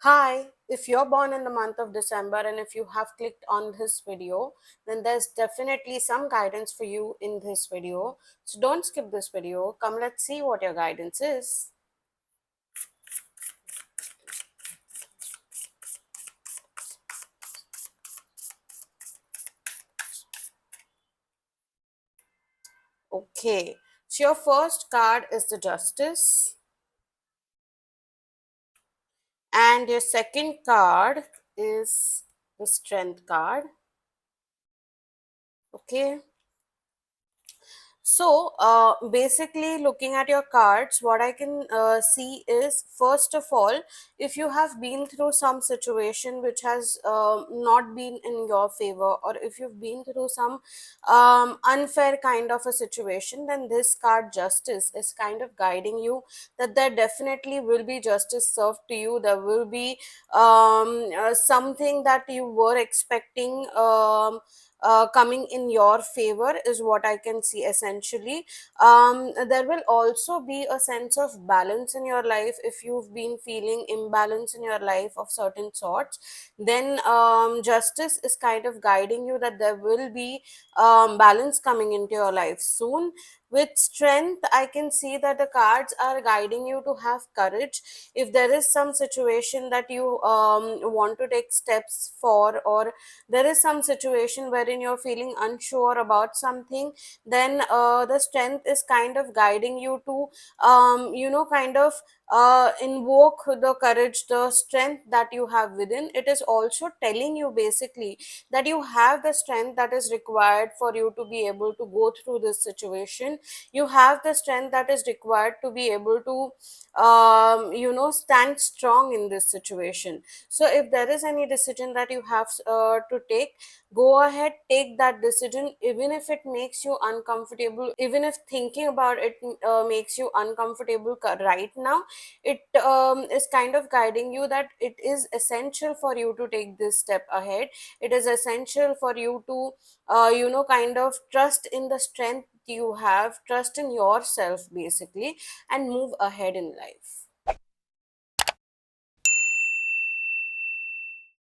Hi, if you're born in the month of December and if you have clicked on this video, then there's definitely some guidance for you in this video. So don't skip this video. Come, let's see what your guidance is. Okay, so your first card is the Justice, and your second card is the Strength card. Okay, so, basically, looking at your cards, what I can see is first of all, if you have been through some situation which has not been in your favor, or if you've been through some unfair kind of a situation, then this card, Justice, is kind of guiding you that there definitely will be justice served to you. There will be something that you were expecting. Coming in your favor is what I can see essentially. There will also be a sense of balance in your life. If you've been feeling imbalance in your life of certain sorts, then justice is kind of guiding you that there will be balance coming into your life soon. With strength, I can see that the cards are guiding you to have courage. If there is some situation that you want to take steps for, or there is some situation wherein you're feeling unsure about something, then the strength is kind of guiding you to kind of invoke the courage, the strength that you have within. It is also telling you basically that you have the strength that is required for you to be able to go through this situation. You have the strength that is required to be able to stand strong in this situation. So if there is any decision that you have to take, go ahead, take that decision, even if it makes you uncomfortable, even if thinking about it makes you uncomfortable right now. It is kind of guiding you that it is essential for you to take this step ahead. It is essential for you to kind of trust in the strength you have, trust in yourself basically, and move ahead in life.